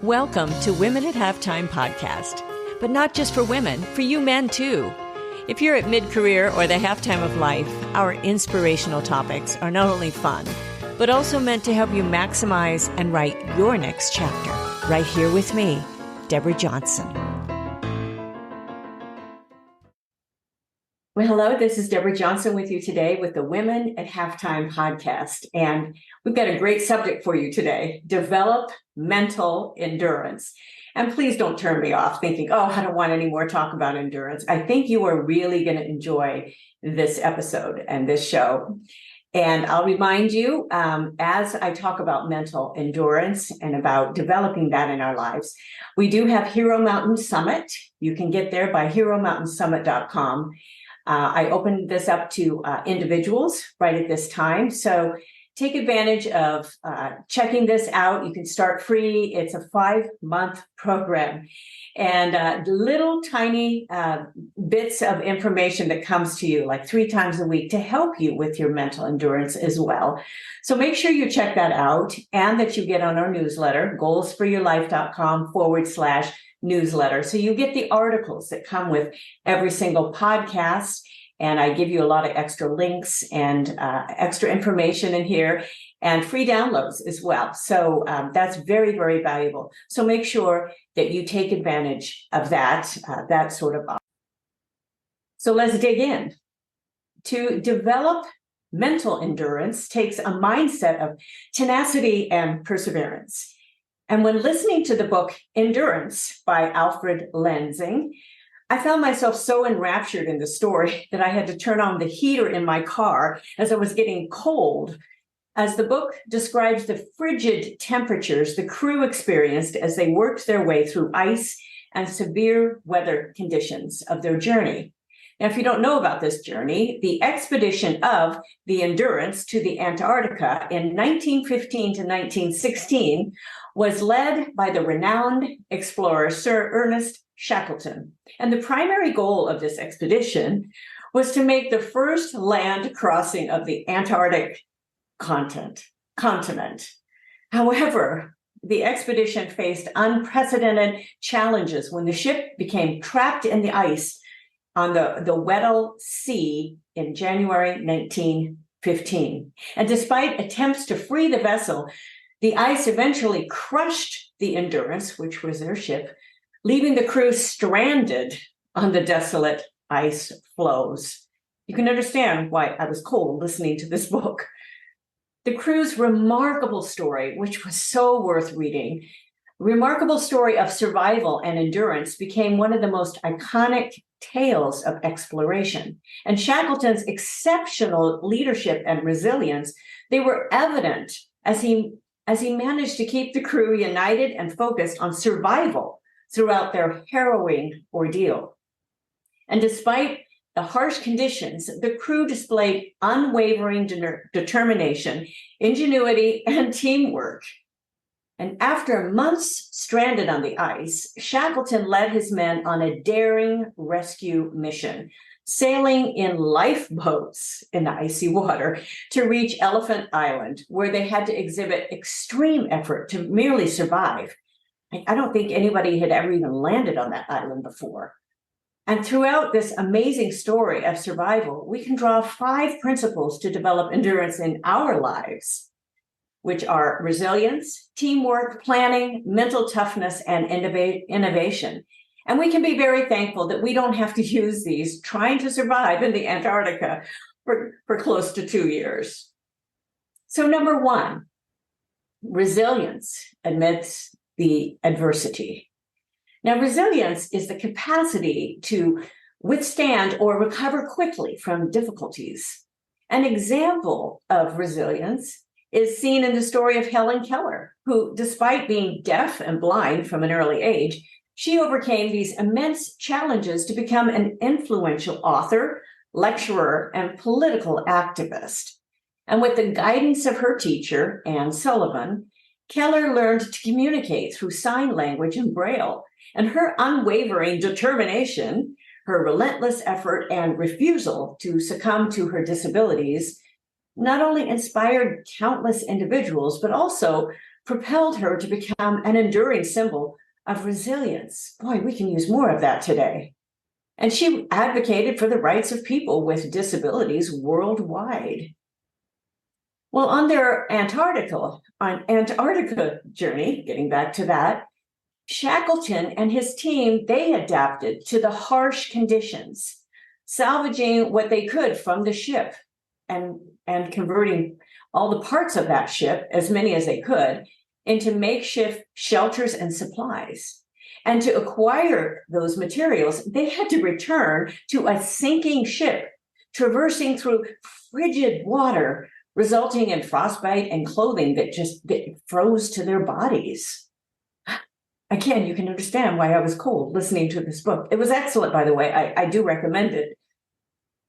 Welcome to Women at Halftime podcast, but not just for women, for you men too. If you're at mid-career or the halftime of life, our inspirational topics are not only fun, but also meant to help you maximize and write your next chapter. Right here with me, Deborah Johnson. Well, hello, this is Deborah Johnson with you today with the Women at Halftime podcast. And we've got a great subject for you today: develop mental endurance. And please don't turn me off thinking, oh, I don't want any more talk about endurance. I think you are really going to enjoy this episode and this show. And I'll remind you, as I talk about mental endurance and about developing that in our lives, we do have Hero Mountain Summit. You can get there by heromountainsummit.com. I opened this up to individuals right at this time. So take advantage of checking this out. You can start free. It's a 5-month program. And little tiny bits of information that comes to you like 3 times a week to help you with your mental endurance as well. So make sure you check that out and that you get on our newsletter, goalsforyourlife.com/newsletter. So you get the articles that come with every single podcast. And I give you a lot of extra links and extra information in here and free downloads as well. So that's very, very valuable. So make sure that you take advantage of that sort of. So let's dig in. To develop mental endurance takes a mindset of tenacity and perseverance. And when listening to the book Endurance by Alfred Lansing, I found myself so enraptured in the story that I had to turn on the heater in my car as I was getting cold, as the book describes the frigid temperatures the crew experienced as they worked their way through ice and severe weather conditions of their journey. Now, if you don't know about this journey, the expedition of the Endurance to the Antarctica in 1915 to 1916 was led by the renowned explorer Sir Ernest Shackleton. And the primary goal of this expedition was to make the first land crossing of the Antarctic continent. However, the expedition faced unprecedented challenges when the ship became trapped in the ice on the Weddell Sea in January 1915. And despite attempts to free the vessel, the ice eventually crushed the Endurance, which was their ship, leaving the crew stranded on the desolate ice floes. You can understand why I was cold listening to this book. The crew's remarkable story, which was so worth reading, remarkable story of survival and endurance, became one of the most iconic tales of exploration. And Shackleton's exceptional leadership and resilience, they were evident as he managed to keep the crew united and focused on survival throughout their harrowing ordeal. And despite the harsh conditions, the crew displayed unwavering determination, ingenuity, and teamwork. And after months stranded on the ice, Shackleton led his men on a daring rescue mission, sailing in lifeboats in the icy water to reach Elephant Island, where they had to exhibit extreme effort to merely survive. I don't think anybody had ever even landed on that island before. And throughout this amazing story of survival, we can draw 5 principles to develop endurance in our lives, which are resilience, teamwork, planning, mental toughness, and innovation. And we can be very thankful that we don't have to use these trying to survive in the Antarctica for close to 2 years. So number 1, resilience amidst the adversity. Now, resilience is the capacity to withstand or recover quickly from difficulties. An example of resilience is seen in the story of Helen Keller, who, despite being deaf and blind from an early age, she overcame these immense challenges to become an influential author, lecturer, and political activist. And with the guidance of her teacher, Anne Sullivan, Keller learned to communicate through sign language and Braille, and her unwavering determination, her relentless effort, and refusal to succumb to her disabilities not only inspired countless individuals, but also propelled her to become an enduring symbol of resilience. Boy, we can use more of that today. And she advocated for the rights of people with disabilities worldwide. Well, on their Antarctica journey, getting back to that, Shackleton and his team, they adapted to the harsh conditions, salvaging what they could from the ship and converting all the parts of that ship, as many as they could, into makeshift shelters and supplies. And to acquire those materials, they had to return to a sinking ship, traversing through frigid water, resulting in frostbite and clothing that just froze to their bodies. Again, you can understand why I was cold listening to this book. It was excellent, by the way. I do recommend it.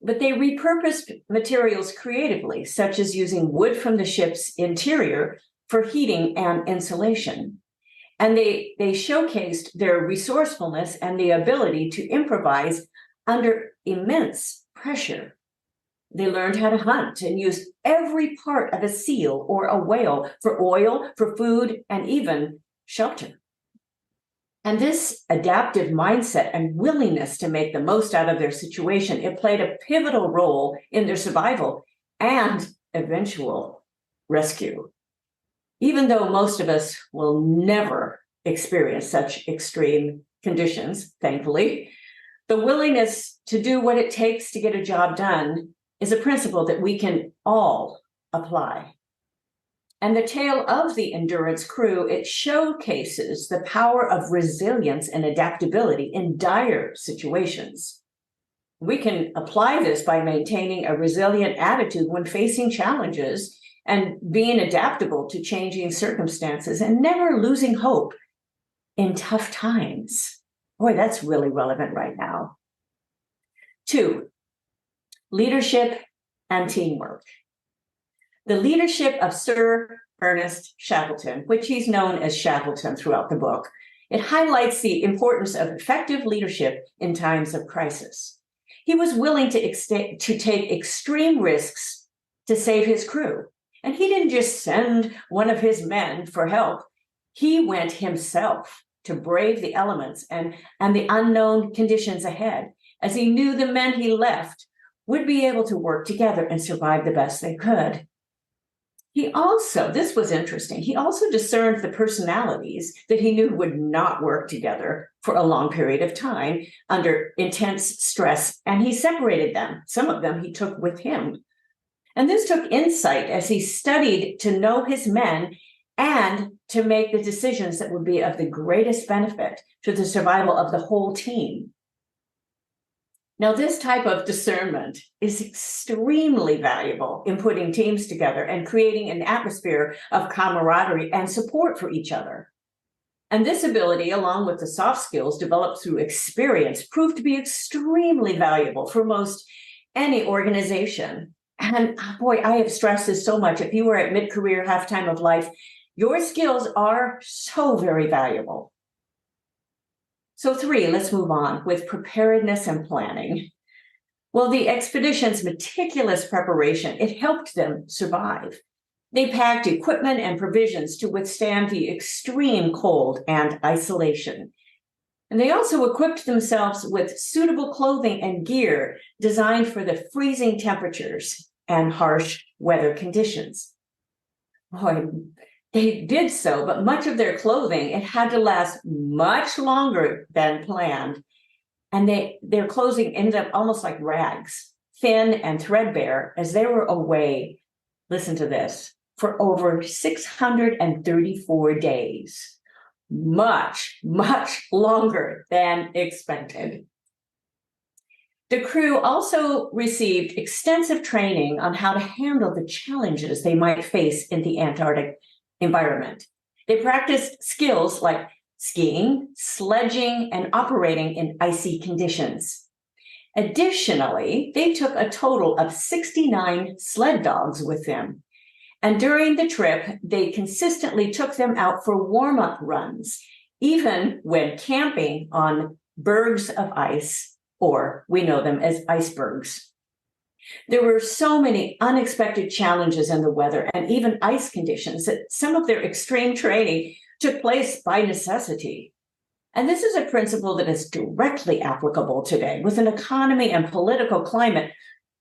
But they repurposed materials creatively, such as using wood from the ship's interior for heating and insulation. And they showcased their resourcefulness and the ability to improvise under immense pressure. They learned how to hunt and use every part of a seal or a whale for oil, for food, and even shelter. And this adaptive mindset and willingness to make the most out of their situation, it played a pivotal role in their survival and eventual rescue. Even though most of us will never experience such extreme conditions, thankfully, the willingness to do what it takes to get a job done is a principle that we can all apply. And the tale of the Endurance crew, it showcases the power of resilience and adaptability in dire situations. We can apply this by maintaining a resilient attitude when facing challenges and being adaptable to changing circumstances and never losing hope in tough times. Boy, that's really relevant right now. 2, leadership and teamwork. The leadership of Sir Ernest Shackleton, which he's known as Shackleton throughout the book, it highlights the importance of effective leadership in times of crisis. He was willing to take extreme risks to save his crew. And he didn't just send one of his men for help. He went himself to brave the elements and the unknown conditions ahead, as he knew the men he left would be able to work together and survive the best they could. He also, this was interesting, he also discerned the personalities that he knew would not work together for a long period of time under intense stress, and he separated them. Some of them he took with him. And this took insight as he studied to know his men and to make the decisions that would be of the greatest benefit to the survival of the whole team. Now, this type of discernment is extremely valuable in putting teams together and creating an atmosphere of camaraderie and support for each other. And this ability, along with the soft skills developed through experience, proved to be extremely valuable for most any organization. And boy, I have stressed this so much. If you are at mid-career, half-time of life, your skills are so very valuable. So 3, let's move on with preparedness and planning. Well, the expedition's meticulous preparation, it helped them survive. They packed equipment and provisions to withstand the extreme cold and isolation. And they also equipped themselves with suitable clothing and gear designed for the freezing temperatures and harsh weather conditions. Boy, they did so, but much of their clothing, it had to last much longer than planned. And their clothing ended up almost like rags, thin and threadbare, as they were away, listen to this, for over 634 days. Much, much longer than expected. The crew also received extensive training on how to handle the challenges they might face in the Antarctic environment. They practiced skills like skiing, sledging, and operating in icy conditions. Additionally, they took a total of 69 sled dogs with them. And during the trip, they consistently took them out for warm-up runs, even when camping on bergs of ice, or we know them as icebergs. There were so many unexpected challenges in the weather and even ice conditions that some of their extreme training took place by necessity. And this is a principle that is directly applicable today with an economy and political climate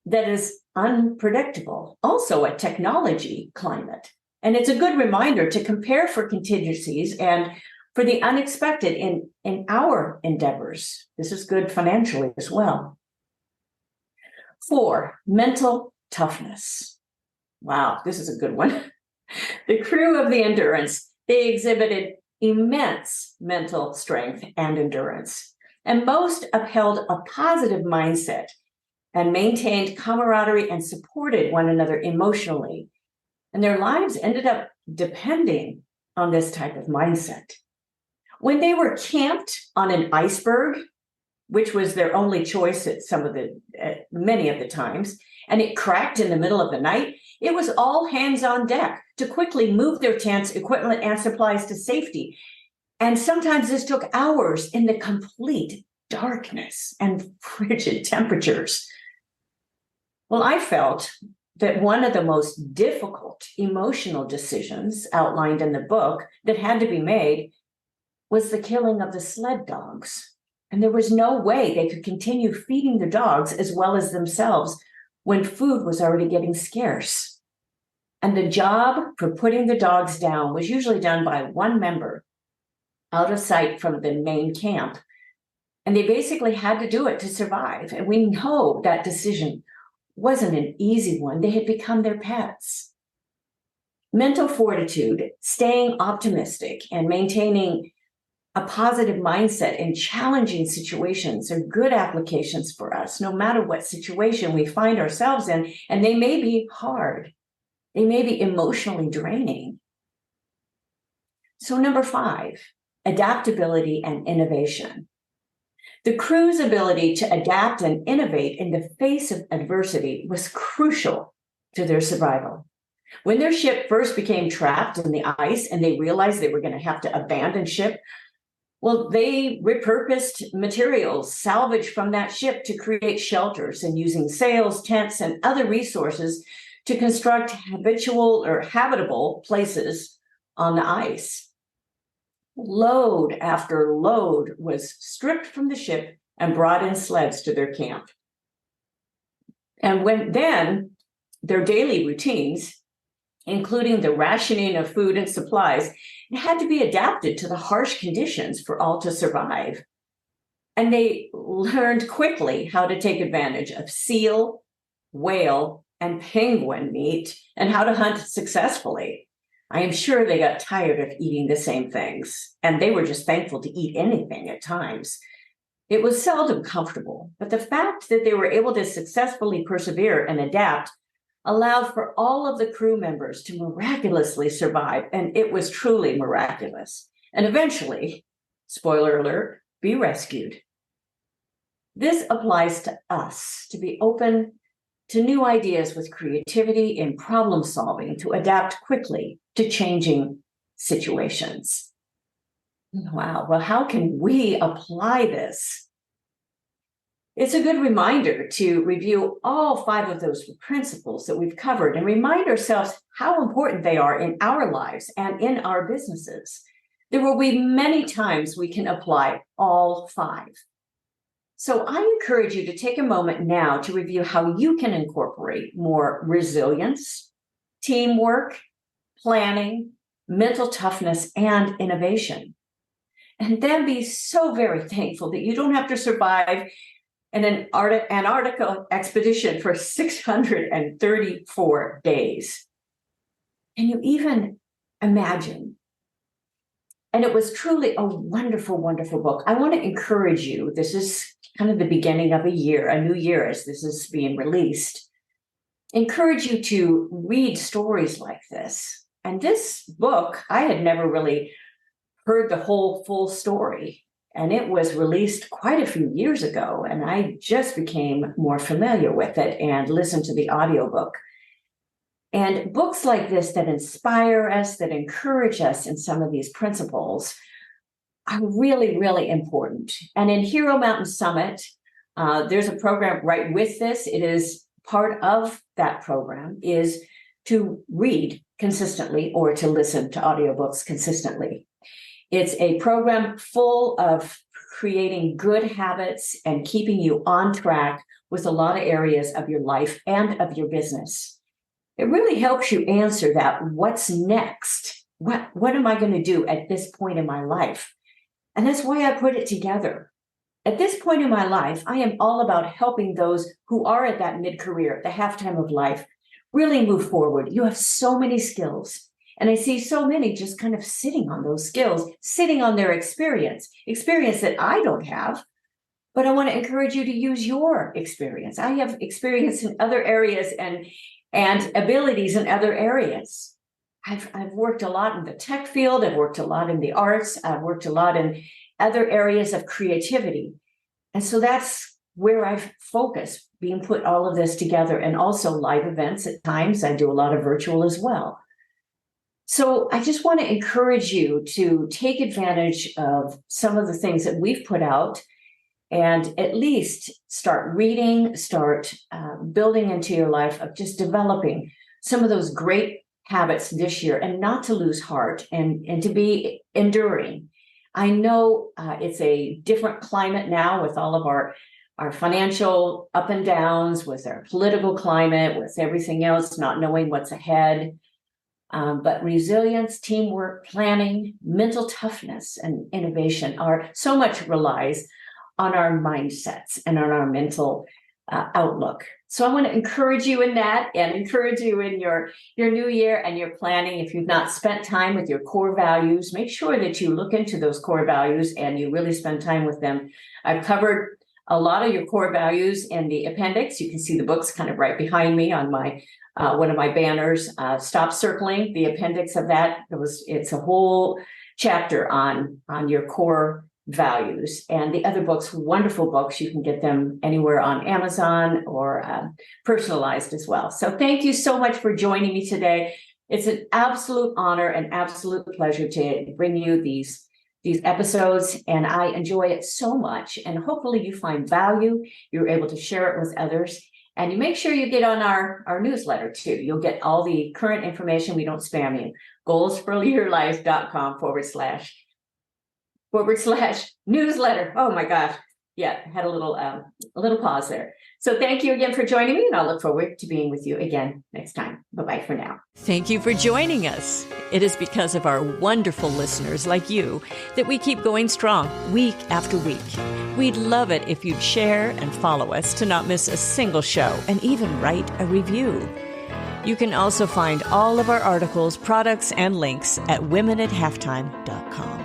that is unpredictable, also a technology climate. And it's a good reminder to compare for contingencies and for the unexpected in our endeavors. This is good financially as well. 4, mental toughness. Wow, this is a good one. The crew of the Endurance, they exhibited immense mental strength and endurance, and most upheld a positive mindset and maintained camaraderie and supported one another emotionally. And their lives ended up depending on this type of mindset. When they were camped on an iceberg, which was their only choice at many of the times, and it cracked in the middle of the night, it was all hands on deck to quickly move their tents, equipment, and supplies to safety. And sometimes this took hours in the complete darkness and frigid temperatures. Well, I felt that one of the most difficult emotional decisions outlined in the book that had to be made was the killing of the sled dogs. And there was no way they could continue feeding the dogs as well as themselves when food was already getting scarce. And the job for putting the dogs down was usually done by one member out of sight from the main camp. And they basically had to do it to survive. And we know that decision wasn't an easy one. They had become their pets. Mental fortitude, staying optimistic, and maintaining a positive mindset in challenging situations are good applications for us, no matter what situation we find ourselves in. And they may be hard. They may be emotionally draining. So 5, adaptability and innovation. The crew's ability to adapt and innovate in the face of adversity was crucial to their survival. When their ship first became trapped in the ice and they realized they were going to have to abandon ship, well, they repurposed materials salvaged from that ship to create shelters, and using sails, tents, and other resources to construct habitable places on the ice. Load after load was stripped from the ship and brought in sleds to their camp. And then their daily routines, including the rationing of food and supplies, it had to be adapted to the harsh conditions for all to survive. And they learned quickly how to take advantage of seal, whale, and penguin meat and how to hunt successfully. I am sure they got tired of eating the same things, and they were just thankful to eat anything at times. It was seldom comfortable, but the fact that they were able to successfully persevere and adapt allowed for all of the crew members to miraculously survive, and it was truly miraculous. And eventually, spoiler alert, be rescued. This applies to us, to be open to new ideas with creativity in problem solving, to adapt quickly to changing situations. Wow, well, how can we apply this? It's a good reminder to review all 5 of those principles that we've covered and remind ourselves how important they are in our lives and in our businesses. There will be many times we can apply all 5. So I encourage you to take a moment now to review how you can incorporate more resilience, teamwork, planning, mental toughness, and innovation. And then be so very thankful that you don't have to survive in an Antarctica expedition for 634 days. Can you even imagine? And it was truly a wonderful, wonderful book. I want to encourage you. This is kind of the beginning of a new year as this is being released. Encourage you to read stories like this. And this book, I had never really heard the whole full story. And it was released quite a few years ago, and I just became more familiar with it and listened to the audiobook. And books like this that inspire us, that encourage us in some of these principles are really, really important. And in Hero Mountain Summit, there's a program right with this. It is part of that program is to read consistently or to listen to audiobooks consistently. It's a program full of creating good habits and keeping you on track with a lot of areas of your life and of your business. It really helps you answer that, what's next? What am I going to do at this point in my life? And that's why I put it together. At this point in my life, I am all about helping those who are at that mid-career, the halftime of life, really move forward. You have so many skills. And I see so many just kind of sitting on those skills, sitting on their experience that I don't have. But I want to encourage you to use your experience. I have experience in other areas and abilities in other areas. I've worked a lot in the tech field. I've worked a lot in the arts. I've worked a lot in other areas of creativity. And so that's where I've focused, being put all of this together, and also live events at times. I do a lot of virtual as well. So I just want to encourage you to take advantage of some of the things that we've put out and at least start reading, start building into your life of just developing some of those great habits this year, and not to lose heart and to be enduring. I know it's a different climate now with all of our financial up and downs, with our political climate, with everything else, not knowing what's ahead. But resilience, teamwork, planning, mental toughness, and innovation are so much relies on our mindsets and on our mental outlook. So I want to encourage you in that, and encourage you in your new year and your planning. If you've not spent time with your core values, make sure that you look into those core values and you really spend time with them. I've covered a lot of your core values in the appendix. You can see the books kind of right behind me on my one of my banners. Stop circling the appendix of that. It's a whole chapter on your core values. And the other books, wonderful books. You can get them anywhere on Amazon or personalized as well. So thank you so much for joining me today. It's an absolute honor and absolute pleasure to bring you these episodes, and I enjoy it so much. And hopefully you find value. You're able to share it with others. And you make sure you get on our newsletter too. You'll get all the current information. We don't spam you. goalsforyourlife.com/newsletter. Oh my gosh. Yeah, had a little pause there. So thank you again for joining me, and I'll look forward to being with you again next time. Bye-bye for now. Thank you for joining us. It is because of our wonderful listeners like you that we keep going strong week after week. We'd love it if you'd share and follow us to not miss a single show, and even write a review. You can also find all of our articles, products, and links at womenathalftime.com.